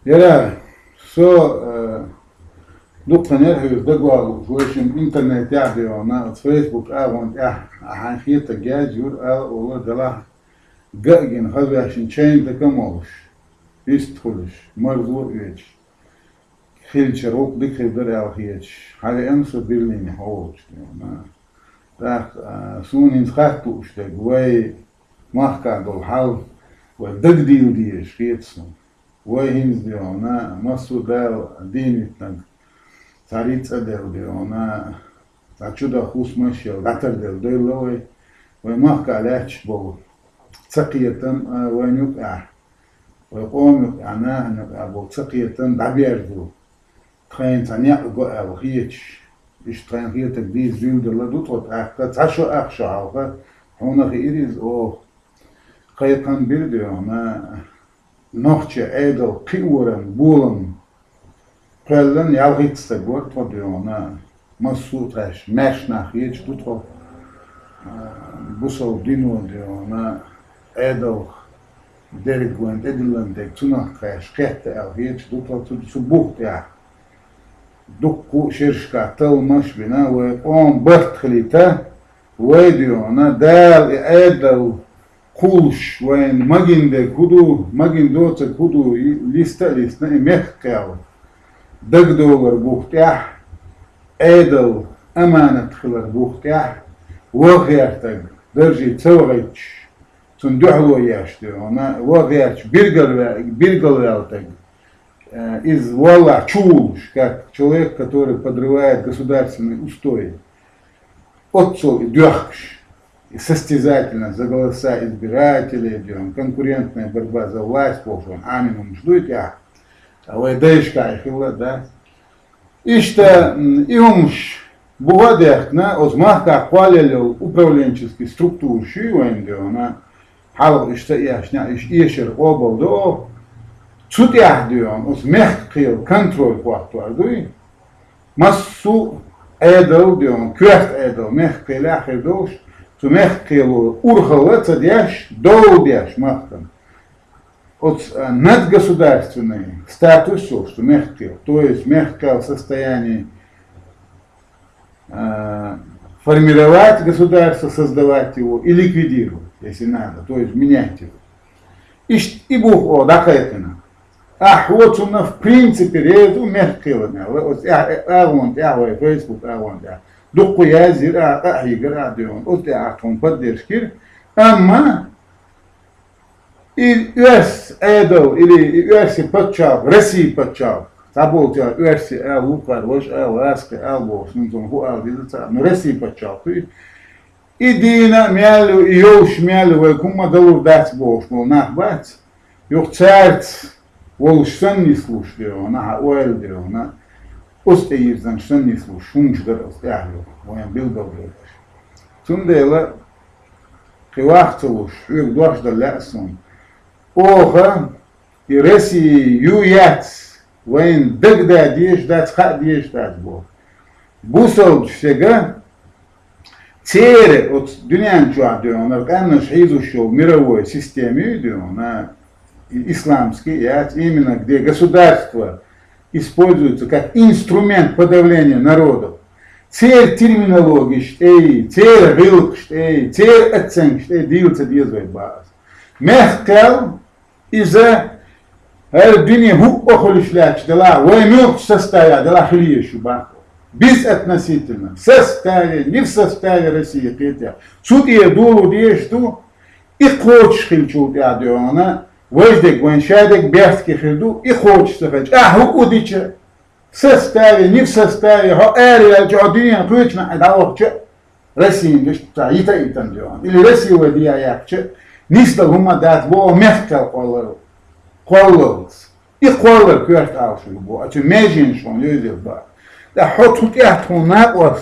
Yara, so دكتور دقوا ويشم إنترنت يعني ونا فيسبوك أون حنخيط الجاز يور والله دلا جاين هذا عشان شين تكملش يستخلش مرضو إيش خيل شروق ديك خبر أو هيش هذا أنسى بيرلين هوش ما ده سون إنسخته أشتاق وي ما كادو حال ودق ديو ديش خيتسون وي هنز ديونا مصر ده دين تنق царица делде, она чудо хусмашил, гатар делде лой, вой махка ляч бол, цакиятан войнюк вой омюк она бол цакиятан даберду, трен цаня го хич, иш трен хитак диз зюлде ладут вот цашо ахшалга, она ириз кайкан бирде, она нохче эдел киурен булан Pellen ялгитсте горт водиона масуташ мешнах еч дутро бусол дино диона эдо деригуент эдилан дек тунах каш кетте ал еч дутро субухт я дукку ширшка тал машбина ве он бартхлита ве диона дал эдо кулш вен магинде куду магиндоце куду листа мехкал دقدور بوختيح أيدل أمانة خلر بوختيح وغيرتك درجة توغيتش تندعو ياشتونا وغيرتش биргал вялтек из вала чулш, как человек, который подрывает государственный устой, отцов дёхкш, и состязательно за голоса избирателей, идем, конкурентная борьба за власть, полшон, аминум ждут я. Вайдешка ихила, да. Ишта иумш бугадехна озмахка хвалил управленческий структур шивендиона хал ишта яшня ишер обалдо цутяхдион озмехкил контроль хватуардуи массу эдел дион квест эдел мехкилях эдош цумехкилу урхала цадяш доудяш махтан от надгосударственный статус, что мягкий, то есть мягкое состояние формировать государство, создавать его и ликвидировать, если надо, то есть менять его. И Бог, да, кайтина. Вот он в принципе реду мягкий, вот я Facebook, духу я зира, игра, вот я поддержки, ама и ЮРС эдл или ЮРС подчал, России подчал, забыл тебя ЮРС лукар, вож ласка, албос, но России подчал. И дина мялю, и ёлш мялю, вой кума далур дать бог, мол нах бать, ёх царц, волш сон не слушай, на уэль дел, на остаирзан сон не слушай, шумш гадал, стяглю, вой бил добрый. Сундела, кивахцелуш, ёх дважда лясон. Оха и России юяц, воин дагда деждать, хат деждать Бог. Бусал всега, тере от дюнян чуадион, арканна шхизущего в мировой системе, на исламский, именно где государство используется как инструмент подавления народов. Цель терминологии, цель рылк, цель оценки, дился дизвает баз. Мехкал из-за дни охолишляч дела, воймёк состоя дела хлеющу банку. Безотносительно, в составе, не в составе России, хотя. Суд я долу дешту, и хочешь хильчу дядёна, воздек ваншадек, бястки хильду, и хочется хоть. Удича, в составе, не в составе, хоэрия, джодиня, точно, адалокча, Россия, или Россия, водия якча, Нисла гумадат бо мехкал коллос. И коллор кверт алши бо. А tu imagine шон юзел ба. Да хотут я тунак was.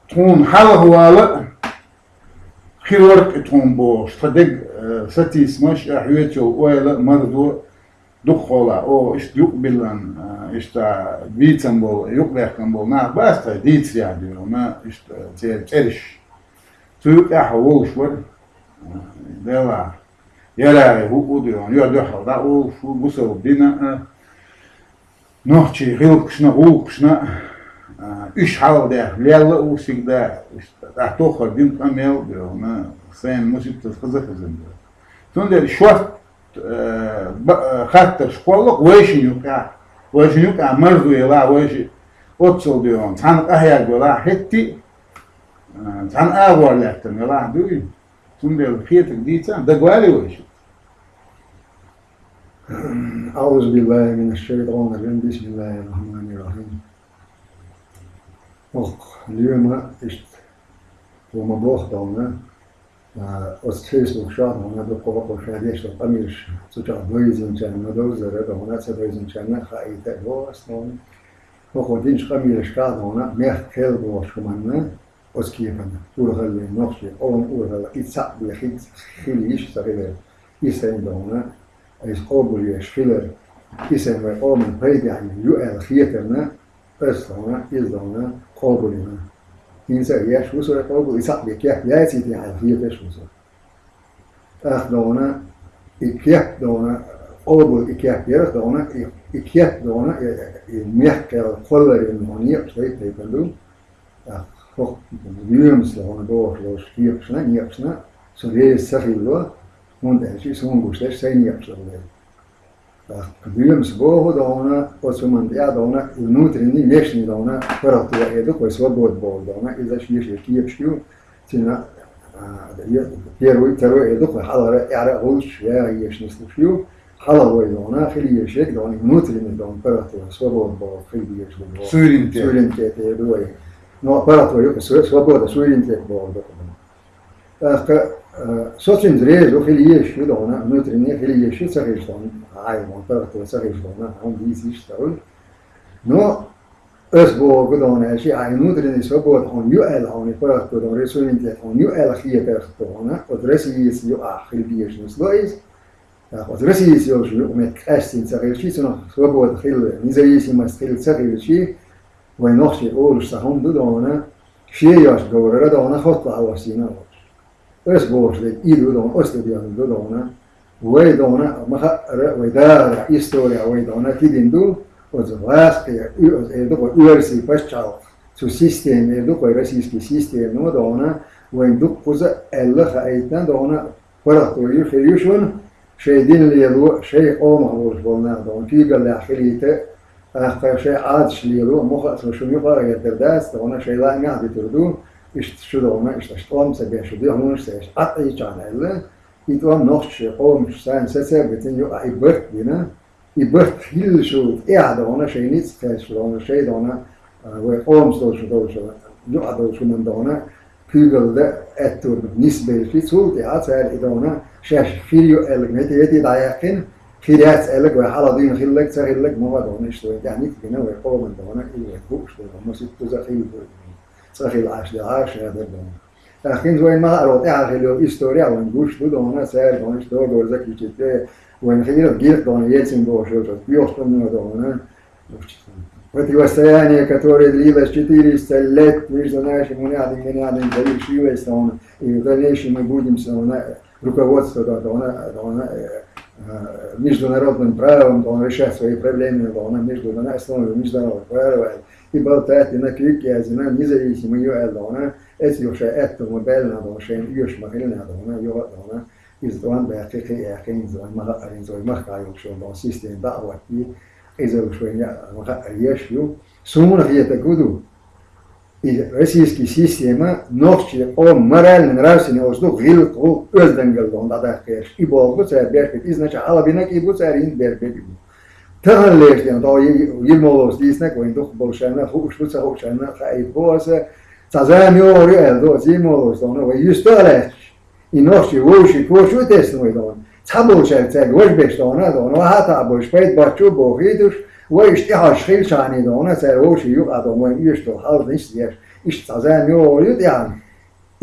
Тун халахуала. Хирург тун бо. Штадег сатисмаш ахуетел ойла мардо духола. О иш юкбилан ишта вицам бол юкбехкан бол. На баста диц ядио. На ишта цериш. Туюк ахуол швар. Дела. يلا هو ديون يلا حدا او شو بوسو بينا نحكي غيركشنا غوكشنا إيش حاول ده ليلا وسيدا أتوخر دين كامل بيونا سين مش بتسخز خزين تون شوف خاطر شكولك ويش يوكا مرضو يلا ويش أتصل بيون تان أهيا يلا حتى تان أول لكن يلا دوي تون الخيط ديتا دقوالي ويش أعوذ بالله من الشيطان الرجيم بسم الله الرحمن الرحيم اليوم وما بوخدونا از فیسبوک شاد هونه دو قوة شادیش دو قمیش سوچا دویزین چنه دوزره دو هونه سه دویزین چنه خایته باست هونه و خودینش قمیش شاد هونه میخ کل باش کمانه از کیفنه اورغلی نقشی اورغل ایتسا بیخید خیلیش سریده ایسین دو هونه ایس قابلیش خیلر ایسین وی آمن پیدی یو خیترنه بس هونه ایز دو هونه قابلیه إنسان يعيش وصل قلبه يصعب يكيف يأتي على فيه فيش وصل أخذونا يكيف دونا قلبه يكيف يرخ دونا يكيف دونا يمحك القلر المهنية شوي تيبندو أخذ بيومس لهون دوش لوش كيفشنا نيفشنا سوري سخيلوا منتهشي سون قوشتش سين يفشل بيومس بوه دونا وسمن يا دونا النوتريني ليشني دونا فرطوا يدو كويس وبود بول دونا إذا شيء كيفشيو تنا تروي يدو كويس حضر يعرفوش يا يشني سلوشيو حضر دونا خلي يشيك دونا النوتريني دونا فرطوا وبود بول خلي يشلو سورين تي دوي نو فرطوا يكسر وبود سورين تي بول دونا سوتشين دريزو خلي يشيو دونا النوتريني خلي يشيو سخيش دونا عايمون فرطوا سخيش دونا هم ديسيش تقول نو أسبوع قدونا شيء عينود اللي نسبوه هون يؤل هون فرط قدونا رسولين تيت هون يؤل خير تختونا ودرسيس يؤخر بيش نسلويز ودرسيس يوشيو ومتكاشتين سخير شيء سنو سبوه خير نزيسي مستخير سخير شيء وينوخشي أولش سهم دودونا شيء ياش قورة دونا خطة عواسينا أسبوع شيء إيدو دونا أستديان دودونا ويدونا مخرة ويدار إستوريا ويدونا تيدندو Власть, уверси пашчал, су системе, докой российский систем, но дона, войндук куза эллаха айтна дона, парахтою ферюшун, шейдин лилу, шей омахлуш волна, дон фигал ляхилите, ахка шей адш лилу, моха слушуню пара ятердас, дона шей ланга битурду, ишт шудона, ишт штом себе шуди, хунш сеш, ат айчан элла, и туам нохче, омш сан сесе, битин ю айберт бина, يبرت كل شو قاعد هنا شيء نيتس هنا شيء هنا وقوم شو يقعد شو من هنا كيقول ده أتور نسبة في سوق قاعد سأل إذا هنا شاش فيديو قالك نتيجة ضايقين خيرات قالك وحالا دين خلك سهلك ما هذا هنا شو يعني كنا وقوم من هنا إيه فوق شو ما ست زخيل زخيل عاش هذا ده لكن زين ما أروح أعرف إستوريا ونقول شو ده هنا سأل هنا شو ده زكي كده وين гир дон Ельцин бошел, бьёшком дона. Противостояние, которое длилось 400 лет между нашим унядом завершилось, и в дальнейшем мы будем руководствоваться международным правом, решать свои проблемы на основе международного права и болтать на крики, независимо эти уже это модельно, юж махильно, إزدوان بحقيقة يقين زوان مغارين زوان مخايوك شو دون سيستم دعوتي إذا شوية مغاريش يو سومون خيطة كودو российский система ночи о морально-нравственный воздух гилку özdengel дон дадахкеш и болгу цер бербек изначально алабинак и буцарин бербек тахаллештен то йимолос диснак войндух болшана хушуца хушана хайбоса цазамиори элдо зимолос дон ва юсталеш и ночи воши кошу тесной дон цаболчак цэг вожбеш дона хата бош пайт бачу бохидуш واشتهاش خيل شاني دونا سروش يو أدومين يشتو حال نشتيش إشتازان يولد يعني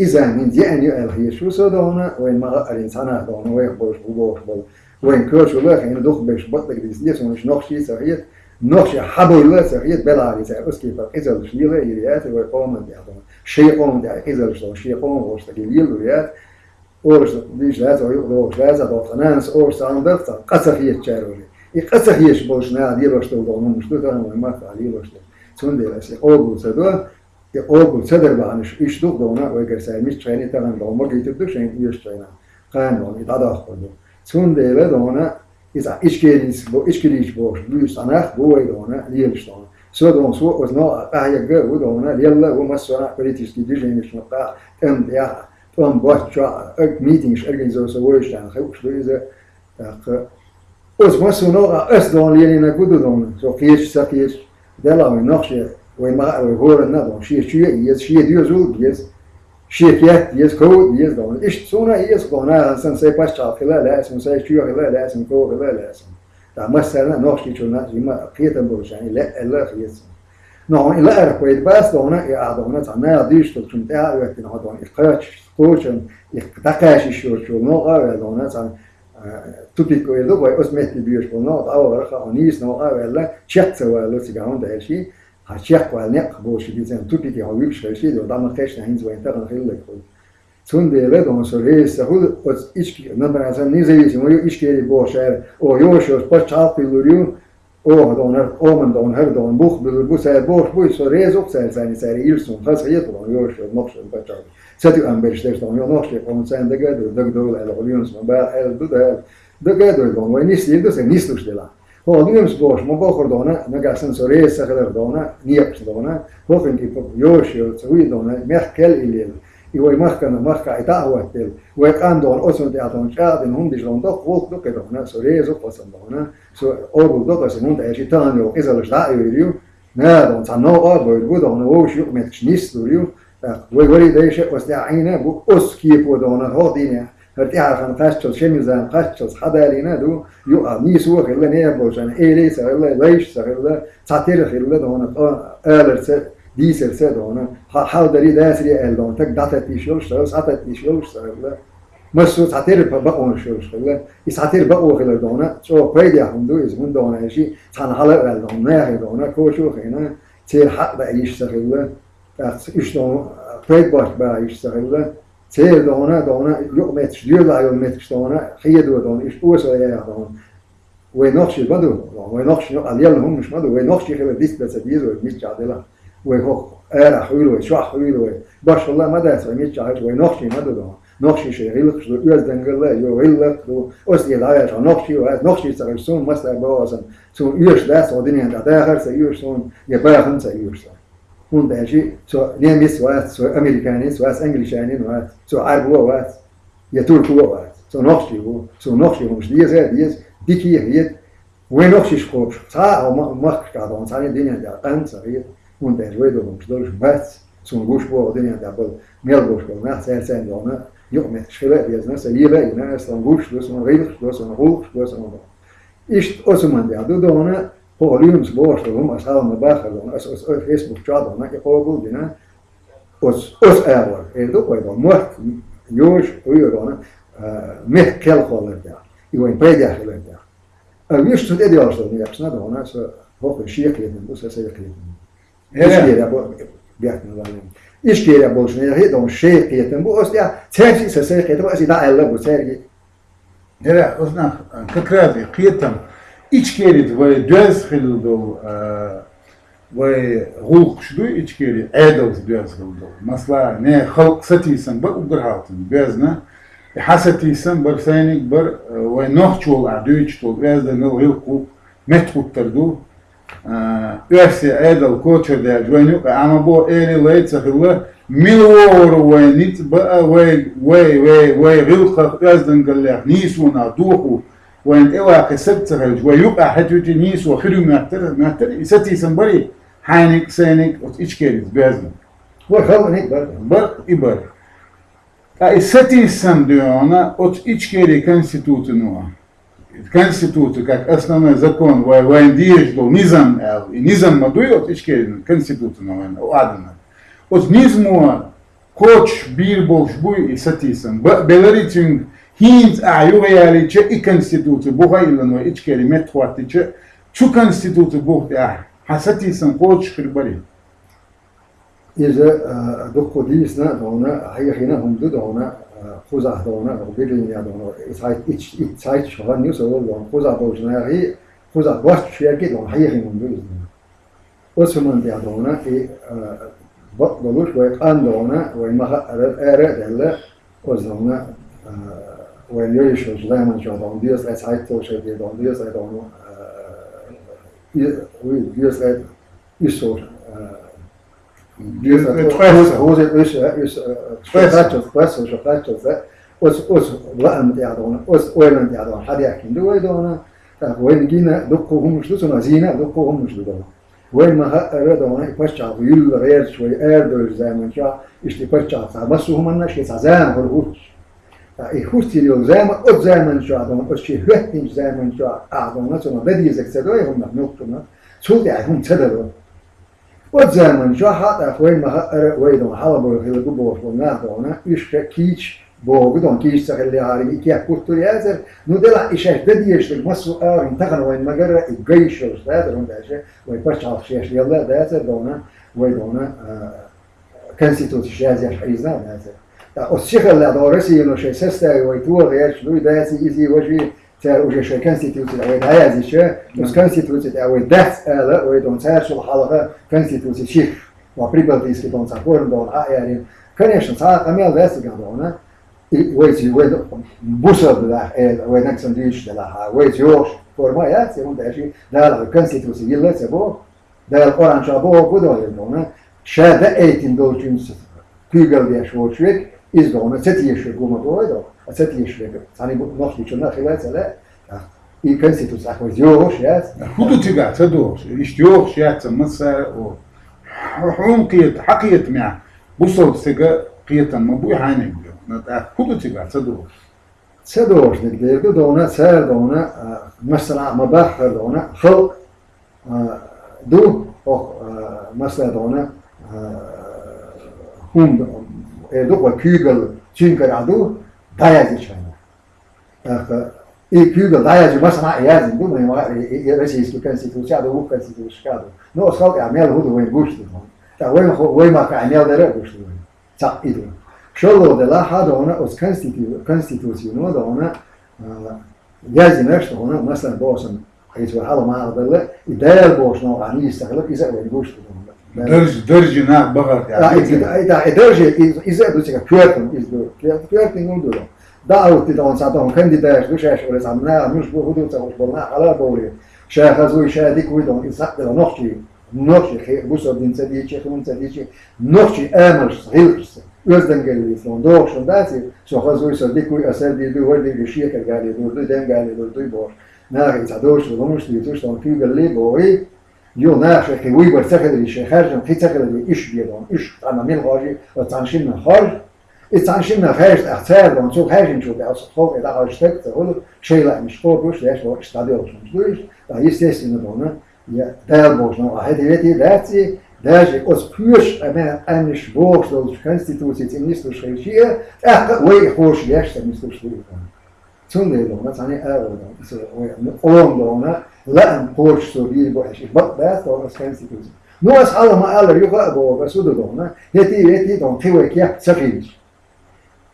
إذا من يعني الخيش وصدونا وين ما الإنسان دونا وين بوش بول وين كرش ولا خين دوخ بيش بطل جديس ونش نخشي سخيت نخشي حبل لا سخيت بلاري سأبس كيف إذا الشيلة يريات ويقوم ده شيء قوم ده إذا الشيء قوم وش تقليل يريات Orası bir şeyler o yok şeyler zaten nans orası andarsa kasahiyet çağırıyor. Kasahiyet boşuna diye başladı onun üstü tamam mı Ali başladı. Son derece o bulsa da o bulsa da bahaniş iş dok da ona o göstermiş çayını tamam da ama getirdi şeyin yiyor çayına. Kanun idada koydu. Son derece de ona İza içkiliş boş bu sanat bu oydu ona diyelişti ona. Sonra so o no ayakı bu da ona yalla bu masana politik düzenmiş nokta ya tam başça meetings organizasyon var işte hepsi o masana aslan yerine kudu so kıyış sakiyş devam nakşe ve ma horan ne şey diyoruz şirket diye kod diye da iş sonra ona sen say başça filan lazım say şuya lazım kod lazım. Da mesela nakşe çona yima kıyeten buluşan ile Allah kıyasın. No ila erkoyt bas da ona ya ona sana diş tutun ta öğretin adam ihtiyaç koçun ihtakaş işiyor şu no avvel ona sen tupik koydu koy osmetli bir şey no avvel khanis no avvel çekse var sigaron da her şey haçyak var ne bu şey diyeceğim tupik ya büyük şey de adam kaçta hinz ve internet hille koy. Son devlet on söyle sahul o içki ne ben sen ne zeyim o içki boşer o yoşos paçal piluriyor o da her don bu sefer bu sorez ok sen ilsun hasiyet olan yoşos nokşon paçal satı amberişler don yoşos on sen de gado el oluyorsun ba el da gado don ve nistil de sen nisluş de la oluyorsun boş mu bakır dona ne gelsin sorez saklar dona niyap dona bakın ki yoşos uy dona merkel ilil يقول مخكا يتعود ويقام دون أصلا تعطون شاد إنهم بيجلون ده قوق ده كده هنا سوري زوج قسم ده هنا سو أورو ده قسم هم ده شيء تاني وإذا لش داعي يريو نا دون صنّا أربعة ده هنا هو شيء ما تشنيس دوريو ويقولي ده شيء وستعينه بو أسكيب وده هنا هادينه هرتيها خن قاشتل شميزان قاشتل حدارينا دو يو نيسو خلا نيبوشان إيلي سخلا ليش سخلا تعتير خلا ده هنا ألرس ديسرسه دونه حال داری دستری الدون تک داتت دیشولش ساتت دیشولش سرله مسعود ساتر باونشولش سرله ساتر باوخل دونه چو پیدا هم دو از من دونه شی تنها الدون نه دونه کوشو خینا تیر حق به ایش سرله ایش دونه پید باش به ایش سرله تیر دونه یو متر دیو لایو متر دونه خیلی دونه ایش اوسایه دونه و نقشی بدو و نقشی علیال هم مش بدو و نقشی خیلی دیست بسیار و میش جادلا وهو أنا حلوة شو حلوة باش والله ما داس وميت جاهز ونقشي ما دو نقشي شيء غلق شو يوز دنقله يو غلق شو أصلي لا يا نقشي وهذا نقشي سرسون مثلا بواسن سو يوش داس ودنيا ده آخر سيوش سون يبقى هم سيوش سون هون ده شيء سو نيميس وات سو أمريكاني سو أس إنجليشاني وات سو عرب وات يتركوا وات سو نقشي هو مش ديز ديكي هي وين نقشي شخوش صار ما كادون صار الدنيا ده أنسى und der Redo und durch was zum Gushbo den da bol Melbosch nach sen dona jo met schele jetzt ne selile ne ist ein Gush das ein Redo das ein Hoch das ein ist Osman der dona Poliums Bosch und was haben wir Bach und as Facebook chat und ich habe gut ne os error do coi do mort Josh dona mit kel holen da ich wollte bei der holen da wir studieren ja schon ja schon dona so hoch schick leben muss es ja İşkere bolşuna ya da şey kıyeten bu aslında tercih sesi kıyeten bu aslında Allah bu tercih. Evet, aslında kakradi kıyeten içkeri ve düz hıldo ve hulk şudu içkeri edel düz hıldo. Mesela ne halk satıysan bu ugrhatın düz ne hasatıysan bir senik bir ve nohçul adüçtol düz de ne hulku metkuttardu. Öğretmen edel koçer der güvenlik ama bu eli leytsahırla milor ve nit ve gılqa özden gallak nisuna duhu ve ela kasabtahır ve yuqa hatüti nis ve khidum mahtar isati sanbari hanik senik içkeriz bezin ve khalnik bar ibar isati san diyor ona içkeri konstitutunu Конституцию как основной закон военного низам мадует içkeri konstituцию adına. O nizmu koç bir boş bu isatisan. Beleritin hint ayurayali çe i konstituciju bu haylan ve içkeri methuatı çe şu konstituciju bu ya hasatisan koç khibari. İze dokudisna ona hayhina humdu ona خزع دونا وبيرين يا دونا سايت شغال نيوز أول دونا خزع دونا هي خزع باش شوية كده دونا هي من دوز وسمن يا دونا في بطلوش ويقان دونا ويما أرد وزونا وين يشوف دائما شو دونا ديوس لا سايت توش دي دونا ديوس لا دونا ديوس لا يسوع وأنا تعرضون وين تعرضون حد يحكي دو دونا وين جينا دقوهم مش دوسنا زينة دقوهم مش دونا وين ما هردونا يبشر يل غير شوي أردو زمان شا يشتبشر بس هم الناس يتزام هالهوش يخوش تيلو زمان شا دونا بس شيء هتين زمان شا أعدونا ثم بدي زكتدوي هم نقطنا شو تعرفون تدلوا وزمان شو حتى وين ما ويدون حلبوا في الجبور ونادونا يشكيش بوجودهم كيش سخلي هاري كي أكتوري هذا ندلع إيش بديش المسوا انتقلوا وين ما جرى الجيش هذا وين ده شيء ويبرش على الشيء يلا ده هذا دونا ويدونا كنسيتو تشازي حيزنا هذا الشيخ اللي دورسي إنه شيء سست ويتوه غير شلوي ده يزي وجهي تار وجه شيء كنسيتو وين هذا شيء بس كنسيتو وين ده لا ويدون تار شو الحلقة كنسيتو شيخ وبريبلتيس كدون سافور دون يعني كنيشن صار كمال ده سجادونا ويجي وين بوسر ده وين نكسن ديش ده ويجي يوش فورما يا سيرون ده شيء ده الكونستيتوسي يلا سبو ده القرآن شابو كده يلونه شهادة ايتين دول جنس كيغل ديش وشويك إزدونه ستيش قوم دويدو ستيش ثاني نخلي شو نخلي سلا الكونستيتوسي أخوي يوش يا خدوا تبع تدوش يشتيوش يا تمسا وحوم قيت حقيت مع بوسر سجى قيت ما بوي عينك خدوا تبع تدوش نقدر دونا سار دونا مثلا مباح دونا خلق دو أو مثلا دونا هم دو وكيغل تينكر عدو دايز شيء كيغل دايز مثلا يازن دو ما يرسيس كونستيتوسيا دو كونستيتوسيا نو خلق يعمل هو وين بوش وين ما كان يعمل ده بوش صح شلو ده لا هذا هنا أس كونستيتوسيون هذا هنا جايز نفسه هنا مثلا بوسن حيث حاله ما هذا إدارة بوسن وعني يستغلق إذا وين بوش درجة نعم بغر إذا درجة إذا دوسك كيرتن كيرتن نقول ده أو تدون ساتون كنديداش دوش إيش ولا سامنا مش بوهدو تقول بنا على بوري شاخ زوي شاديك ويدون إذا نخشي خي بوسر دين سديتشي خمون سديتشي نخشي آمر صغير özden geliyor son doğuşun dersi sohazuysa dikuy asel bir duvar bir şey geldi durdu den geldi durdu bor nahi tadoş olmuş diyor son kügeli boy yo nahi ki uy bar sakal iş harcın ki sakal iş biyadon iş tamamil gari ve tanşin har tanşin har ahtar don çok harcın çok az çok eda harçtık da olur şeyler mişkoş yaş o stadyon olmuş da istesine dona ya der boşuna hediyeti dersi даже успеешь, а не швох, что конституция не слушающие, вы хочешь, я что не слушаю. Цунный дома, цани он дома, لا نقولش سوري بوحش بس دوما конституция. Ну ас alla ma alla yuga bo sudo doма, هتي دون تيوك يا سفينش.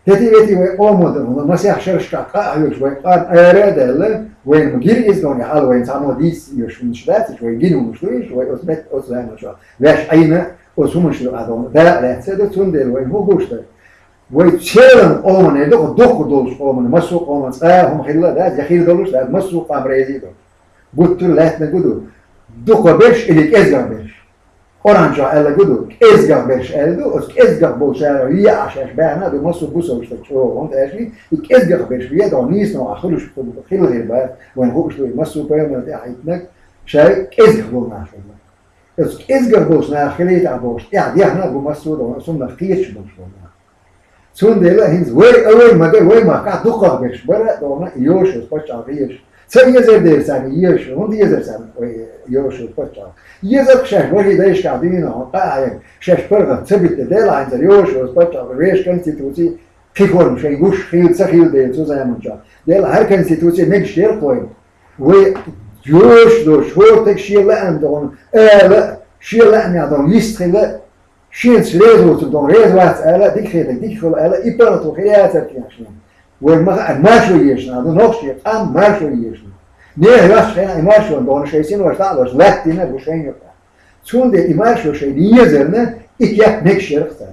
هتي اومودو ما سيحشرش كا يوش وين ارادل وين مجير از دون حال وين سامو ديس يوش من شبات وين جينو مشتويش وين اسمت اسلام شو واش عينه وسمش ادون ده لا تسد تندل وين هو غوشت وين تشيرن اومن دو دولش اومن مسوق اومن هم خيلا ده يخيل دولش ده مسوق امريزي دو قلت له نقولوا دوكا بيش اللي كازغا بيش اورانجا الا قولوا كازغا بيش الدو كازغا بوشا هي عشان بعنا دو مسو بوسو شو انت ايش كازغا بيش هي دو نيس نو اخلوش خيل غير بقى وين هو شوي مسو بيوم ده حيتنك شاي كازغا بونا شو كازغا بوشنا خليت ابوش يعني احنا بمسو دو صرنا خيش بوش سون ديلا هينز وين ما كان دوكا بيش برا دو يوش باش عاريش Sen yezer dersen yiyorsun, onu yezersen yiyorsun paça. Yezer kşeş, böyle değiş kadını, ayın kşeş perga, sebitte delayınca yiyorsun paça. Veş konstitüsyon fikor şey guş fil sahil değil sözlemişler. Del her konstitüsyon ne şey koyun. Ve yiyorsun, şu tek şeyle andon, şiirle ne adam listele شين سليزو تدون ريزوات ألا ديك خل ألا إبرتو خياتك ياشين وما ما شو يشنا ده نقشي أم ما شو يشنا نيه ياش خينا ما شو دون شيء سين وشتاعش لاتينا بوشين يبقى شون ده ما شو شيء نيزرنا إكيا نكشرختا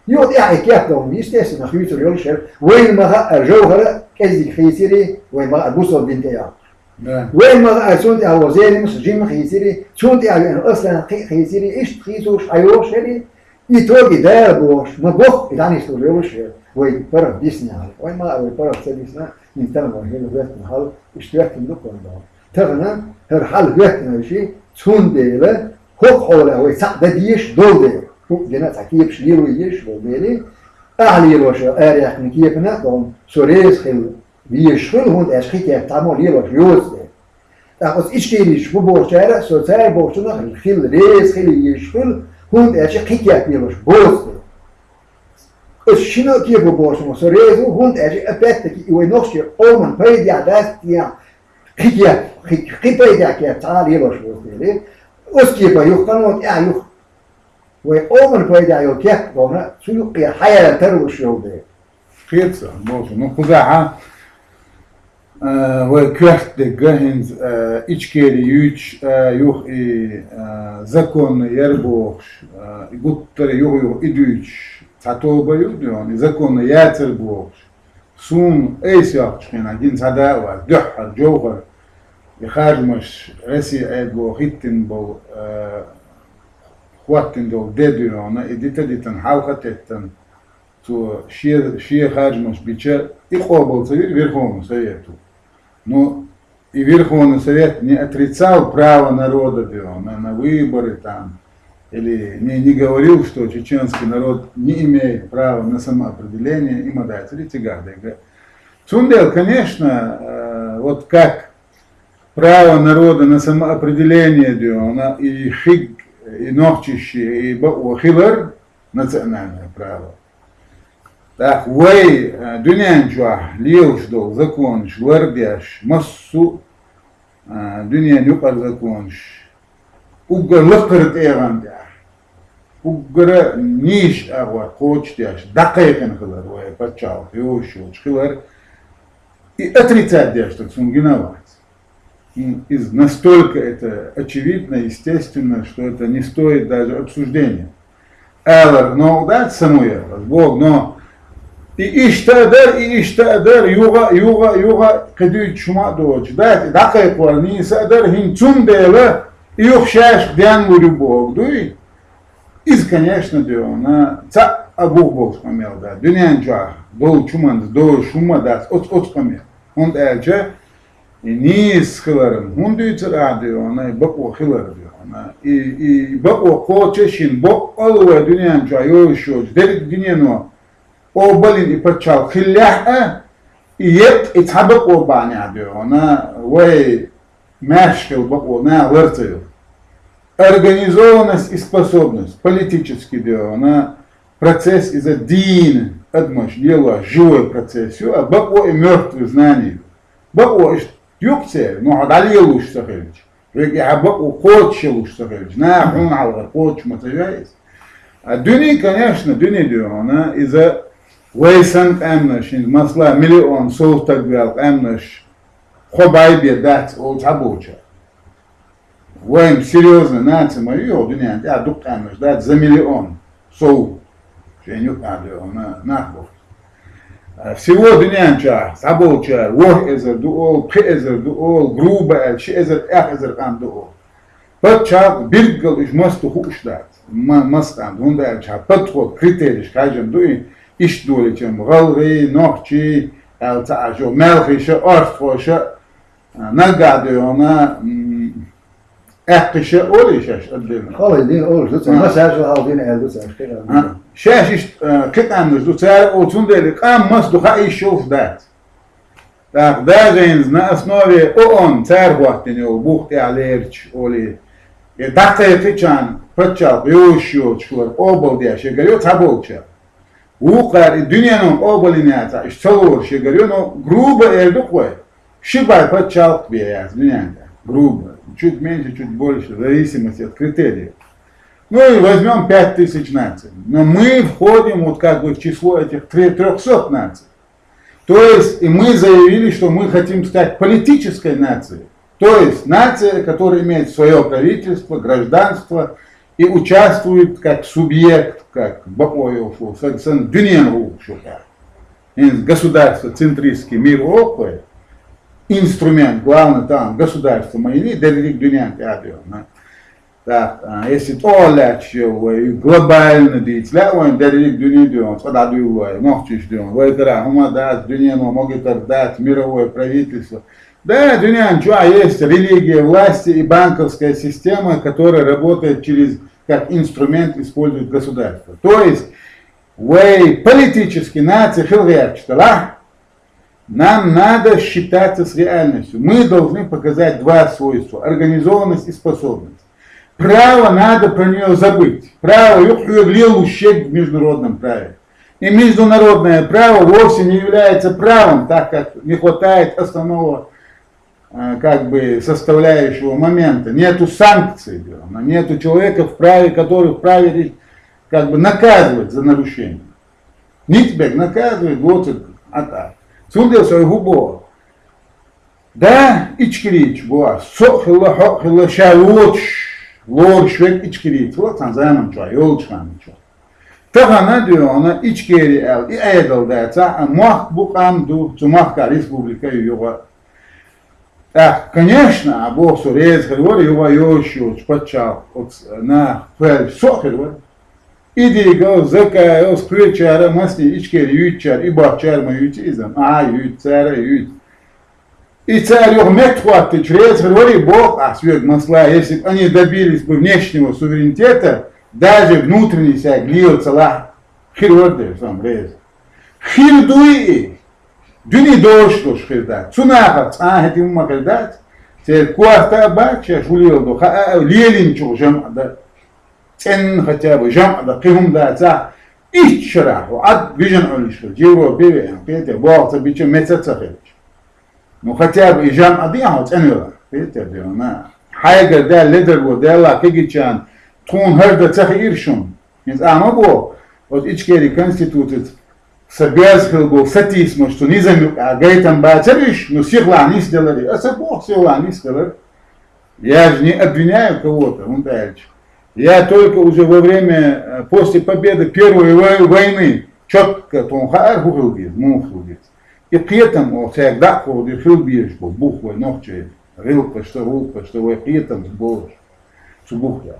يود إكيا دون بيستيس نخيط ريولشر وين ما الجوهرة كذي خيسيري وين ما بوصل بنتيا وين ما شون ده وزير مش جيم خيسيري شون ده يعني أصلا خيسيري إيش خيسوش أيوش شري يتوقي ده بوش ما بوخ يعني يستوريوش وين برا ديسني على وين ما أول برا تسديسنا نتكلم عن هذا الوقت نحل اشتراك نلقون ده تغنى هالحل وقت نشي شون ده هو حوله ويساعد ديش دول ده هو جنا تكيب شليرو يش دول أهلي الوش أريح من كيفنا دون سوريس خل بيشخل هون أشخيك تعمل يلوش يوز ده أقص إيش كيريش ببورشارة سوساي بورشنا خل ريس خل يشخل هون أشخيك يلوش بوز ده الشنو كيف بورشنا سوريسو هون أبتك وينوش أومن بيدي عداس تيا خيكيا بيدي كيف تعال يلوش بوز ده أسكيبا يخنوت يخ وأومن بيدي كيف دونا شو حياة تروش يوده خيرسا موسو نخزاها وكرت دجاهنز إيشكيري يوش يوخ زكون يربوش يقطر يوخ إدوش تعتوبة يوديون زكون ياتربوش سون أيس يخشين عجين صداوة دحر جوهر يخارج مش رسي أيدو خيتن بو خواتن دو ديديون إديتن حاوختن تو شير خارج مش بيتشر إخوة совет Верховному Совету. Но и Верховный Совет не отрицал право народа на выборы там, или не говорил, что чеченский народ не имеет права на самоопределение и модать. Цундел, конечно, вот как право народа на самоопределение и хиг, и нохчище, и хилар, национальное право. Так, вей, дюнянчуа, лилшдол, законш, вардяш, массу, дюнян юкар законш, угар лыкырт эвандя, угар ниш агва, кочтяш, дакайкен хилар, вей, пачал, юшуч, хилар, и отрицать дяш, так сунгиновать. Настолько это очевидно, естественно, что это не стоит даже обсуждения. Элар, но дать Самуил, Бог, но и иштадар, юга, кадует чума дочь, дать, дакай кварни, садар, хинцум дела, и юхшаш, гдян Бог, дуй, из, конечно, дела, ца, Бог спомел, да, дюнянчах, дол чуман, дол шума, да, от спомел, он дальше, и низ хиларом, он дуется радио, она и баку хилар, и баку хочешин, бак алуа дюнянчах, йошоч, дерек дюняно, أوبلين يبتشال خلاها يت يتحبق وبعني عديونا وي ماشكل بقونا ورتيو организованность и способность политически делана процесс из один адмаш дело живой процесс а бако и мертвый знание бако юкте но адали луч сахельч реги бако коч луч сахельч на он алга коч матавяис а дюни конечно дюни делана из-за ويسنت أمنش إن مثلا مليون صوت تقبل أمنش خباي بيدات أو تعبوجة وين سيريوزنا ناس ما يو دنيا ده دق أمنش ده ز مليون صوت شيء يقعدوا هنا ناخذ всего دنيا جاه تعبوجة وح إزر دول بخ إزر دول جروبة شيء إزر إزر عن دول بتشاف بيرجل إيش مستو خوش دات ما مستان هون ده شاف بتخو كريتيريش كاجم دوين إيش دولة كم غلغي نوحشي أو تعجو ملخيشة أرفوشة نقعد هنا أقشة أوليشة أدلنا خلاص دين أولش ما ساعش العظيم ألبس شاشش كت عندش دو سعر أوتون ده قام مصدو خاي شوف دات ده جينز ناس نوبي أون سعر وقتني وبوختي عليرش أولي دقيقي كان فتشال بيوشيو تشكور أوبل دياشي قريو تابولشة وقال الدنيا نوم أوبلينياتا اشتغلوا شجريو نو грубо эльдуквай шибай подчалк бияз дунянда грубо чуть меньше чуть больше в зависимости от критериев Ну и возьмем 5000 наций. Но мы входим вот как бы в число этих 300 наций. То есть и мы заявили, что мы хотим стать политической нацией. То есть нация, которая имеет свое правительство, гражданство и участвует как субъект, как государство центристский мир около, инструмент, главный там государство мои, деревик дюнян так, если толяч глобально деятеля, он деревик дюнян, подадуевой, мохчиш дюнян, войдера, умадат, дюнян, могут дать мировое правительство. Да, дюнян, есть религия власти и банковская система, которая работает через, как инструмент использует государство. То есть, политические нации, нам надо считаться с реальностью. Мы должны показать два свойства: организованность и способность. Право надо про нее забыть. Право в международном праве. И международное право вовсе не является правом, так как не хватает основного как бы составляющего момента. Нету санкций, нету человека который вправе как бы наказывать за нарушение. Не тебя наказывает, вот это. Сундел свой губо. Да, ичкирич буа. Сохила шавуч. Лор швек ичкирич. Вот он заман чуа, йолчхан чуа. Тахана дюона ичкери эл. И эдал дается, а мах букам ду, цумахка республика юга. Так, конечно, або сурез хельвор юга йощу, чпачал. На фэль сохельвор. İdiği zeka skreçara masni içkeri yüçer ibahçar mı yüçizem yüçer yüç. İçer yok метхватты через говори Бог, свет масла, если бы они добились бы внешнего суверенитета, даже внутренний себя глил цела хирворды сам рез. Хирдуи, дюни дошло шхирдат, цунахат, этим макардат, теперь куарта бача жулил до лелинчу жамада. Цен хотя бы жам да кихум да за ищера ад вижен олишо джеро беве пете болта биче мецацахич. Ну хотя бы жам адиан ценела пете бена хайгер да лидер во дела кигичан тун херда цахиршун. Из амабо от ичкери конституцит собязхил был сатисмо, что не замю гайтам бачариш, но сихлани сделали, а сабо сихлани сделали. Я же не обвиняю кого-то, он дальше. Я только уже во время, после победы Первой войны, четко тонхар хухилгиз, мухилгиз. И при этом, всегда, когда хилбиеш был, бухвой ногче, рылка, что вы при этом сборш, субухля.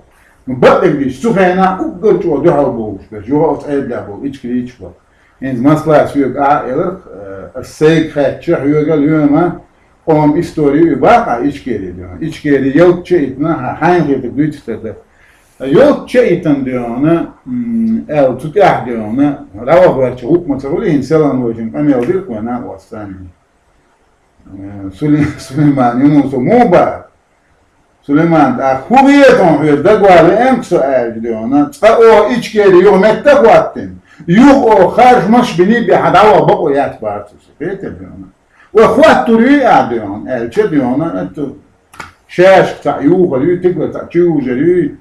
Но батагиш, сухайна, угочо, дюхал был, жугал цайдля был, ичкри ичква. Инз масла сюг элэх, сейк хэтчах югал юма, он историю и баха ичкери, ичкери елче итна, хайнгетик дучтада. Yok çeytan diyor ona, tutah diyor ona, rava verçe hukmata rulihin selan vajin, amel dirk ve na vastani. Süleyman Yunus'u muba. Süleyman da huviyeton hür dagvali emkso erdi diyor ona, o içkeri yok mekte kuattin. Yok o harcmış bini bir hadava bako yat bartısı. Peyte diyor ona. Ve huat turiyi diyor ona, elçe diyor ona, şaşk ta'yuh, aliyü tikve ta'çuj, aliyü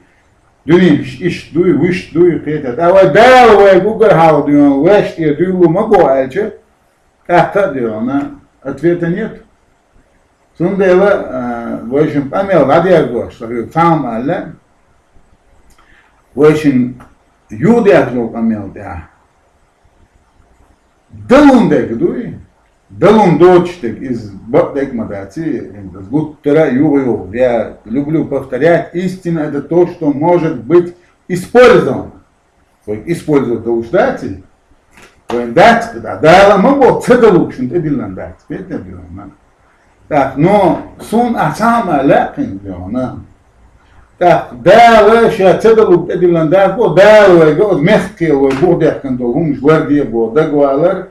Dünya iş duy, wish duy kıyıtat. Ama dağıl ve Google hal diyor, veş diye duyulu mago elçe. Kahta diyor ona, ответа нет. Sonra eva, veşin pamel radiyar goşlar, tam alle. Veşin yudiyat yok pamel diya. Dalundek duy. Далун дочтек из Бакдекмадаци, Гуттера Юрию, я люблю повторять, истина это то, что может быть использовано. Использовать долуждатель, дать, да, могу, цедалукшин, это билан дать, это билан. Так, но сун асама лакин билан. Так, да, ша цедалук, это билан дать, да, год мехкел, бурдяхкан долгум, жвардия бо, дагуалар,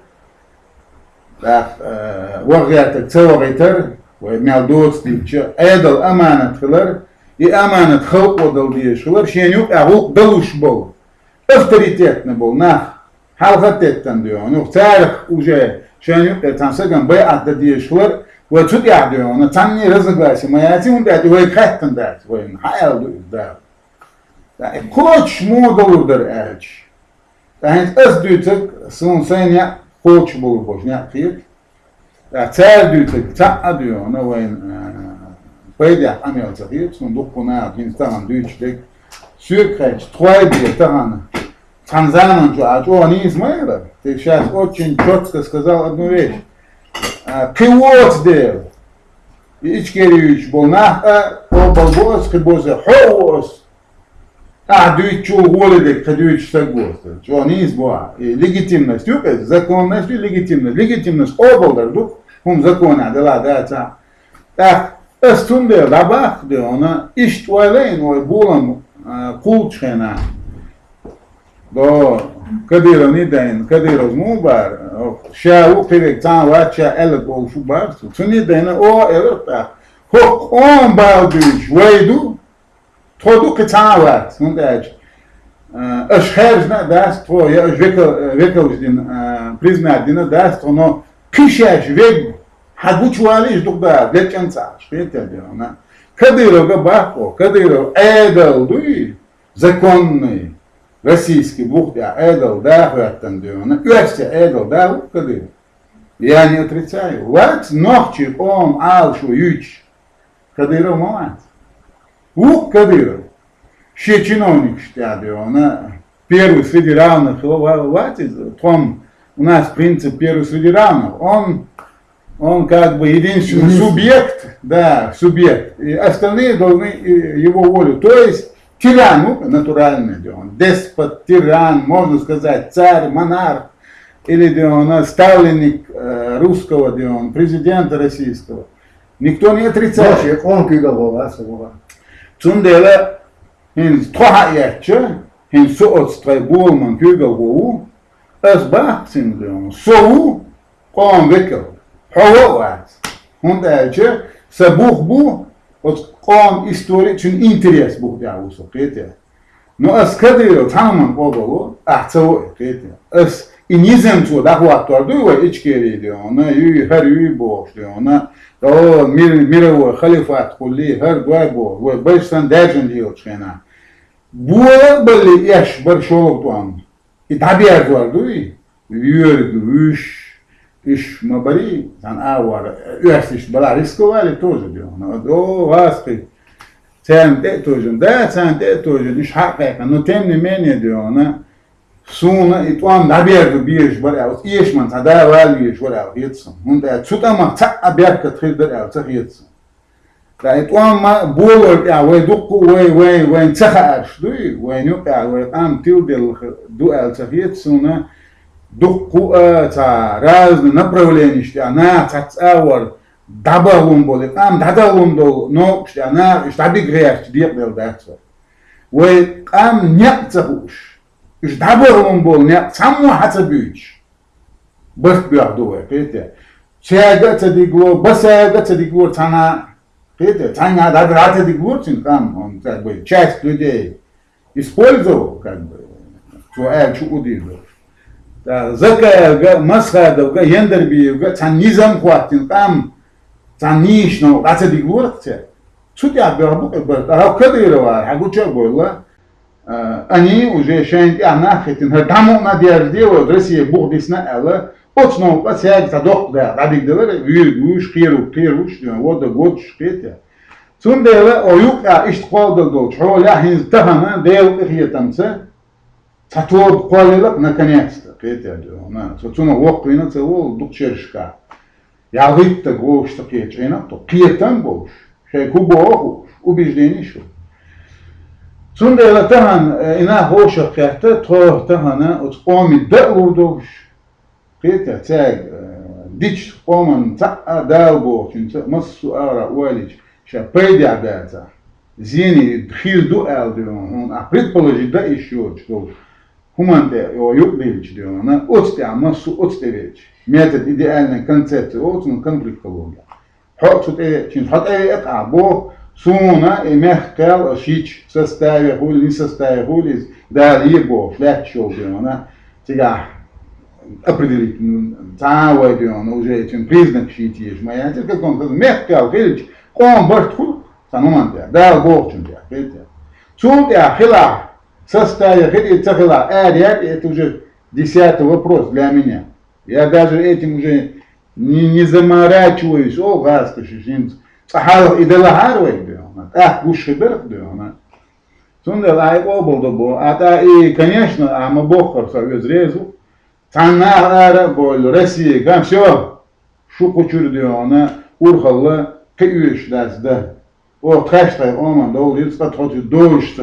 وغيرت تسوغيتر ومال دوستي ايدل امانة خلر и امانة خلق ودل ديشلر شينيوك اغوك دلوش بول авторитетный был на халхатеттан диyor. Ну тарих уже шейнюк тансаган байат да дiyешler ve tut ya diyor. Ona tanni razıglası mayati unda diyor kaytan da. Ve hayal da. Koç modalıdır elç. Yani az dütek son sene koç bulur boş ne kıyık. Ter dütek ta diyor ona ve payda amel çakıyık son dokuna Hindistan düçlük Sürekli troy diye tamam. Tanzan'ın çoğu onu İsmail'e. Сейчас очень четко сказал одну вещь. Пилот дел. İçgeriş bolnahta o balboz kıboza hoos. Düç çoğuledik düç sagboz. Çoğuniz bu. Legitimность yok. Законность и legitimность. Legitimность oboldur duk. Hum zakona da la da. Üstünde da bak diyor ona. İşte öyle o bulan kulçena. Do Kadyrov nidayn Kadyrov mubar şau pek tan vaça el bol şu bar su nidayn o erta hok on balduş vaydu todo que tan vat mundaj ashharna das to ya vekozdin priznadina das ono kişaş ve haguçvali dukda veçansa şpete diyorna Kadyrov'a bak o Kadyrov edaldu законный российский Бог, Эдл, да, там, где он, Эдл, да, Кадыров. Я не отрицаю. Вот ночью он алшу юч. Кадыров молодец. Кадыров. Ще чиновник штяби, он первый среди равных, том у нас принцип первый среди равных. Он как бы единственный субъект, да, субъект. И остальные должны его волю. То есть тиран, натуральный, где он, деспот, тиран, можно сказать, царь, монарх, или где он, ставленник русского, где он, президента российского. Никто не отрицает. Он киговал, Цундела, хин тохаяча, хин соотстрай болман кигову, асбахсин, где он, сову, он векел, хововат. Он дальше, сабухбу, вот он историк, чин интерес бух дяусо, пете. Но ас Кадыров таныман оболу, ахцаво, пете. Ас и низемцу дахуаттар дуйва ичкери диона, юй хар юй бош диона, то мировой халифат кулли хар дуай бош, вы большсан дежен диот шена. Буа были яш баршолок туан. И табиар дуар дуй, юрг, Иш мабари, там авар, юрсиш бала рисковали тоже диона. О, васки. Цен те тоже, да, цен те тоже, иш хакека, но тем не менее диона. Суна и туан наберду биеш баряус, иешман тада валиеш баряу хитсам. Он да цутама ца аберка тридер ца хитсам. Да и туан ма болор я вей дукку вей цахаш дуй, вей нюк я вей там тилдел ду ца хитсуна. Дукку ца разные направления, что она цавар дабалун будет, там дадалун до, но что она штаби грех, делал дальше. Вей там нет цахуш. Иш дабалун был не саму хацабюч. Бах бяхдуэ, пете. Чега цадигло, басега цадигло цана, пете. Цана дадрата дигло там он как бы часть людей использовал как бы, что чудило. Закая масхадовга ендербиевга цан низам хватин там цан нишно ацадиглорте. Чудя бяхбу а Кадырова хагуча было. Они уже шенти анахетин хатаму надеждево Россия бухдисна ала точно посяг задох да радигделер вюш кируш вот год шпете. Цундела оюк иштхвалдал дол чоля хин тахана дел ихетамца цатод qualelak наконец-то пете на цуна вокпина цело дукчершка. Я витта гош таке чена то пиетан бош шекубо убеждение что Цундела тахан ина хоша кхта то тахана от qomi далудош пете цаг дич qomан та далбо чин массу ара уалич ша пейдя дата зини хилду алдион а предположить да еще что Хуманте о юбилич диона отстя массу отстевич метод идеальной концепции отсун конфликтология хот чин хот або Суна и мягкал шич составе хули не составе хули далее бо флетчо диона тига определить тава диона уже чем признак шити есть моя как он мягкал хилич он бартху сануманте да бо чем я пете Цундя хила составе, хотите цахла, это уже 10-й вопрос для меня. Я даже этим уже не заморачиваюсь, о, гаскаши, цахал и делагарвай, гушиберг, Сундел обл и, конечно, Бохар Союз резу, Танара боль, Россия, все, шукучурдиона, Урхалла, Кюш, да. О, каштай, оман, долит, статхоти, дождь,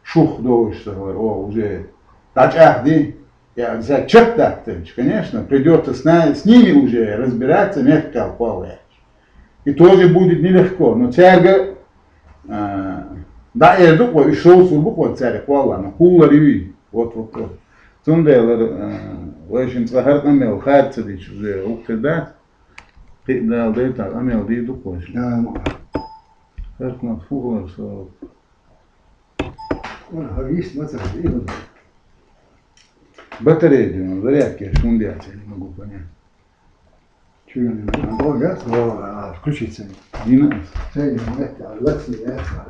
шух дождь, о, уже, тачахди, я взял черт, конечно, придется с ними уже разбираться, мягко полы. И тоже будет нелегко, но церга, да, я думаю, и шоу сурбук церковь, валла, хулари, вот. Сундел, очень сахарно мел, харцедич уже, укеда, да, так, а мел, ди дукош. Харцна фуглар, со. Есть мацар, Батарея, зарядки, шмундяться, не могу понять. Что я не могу, газ, включиться. 12. Это, лакси, это.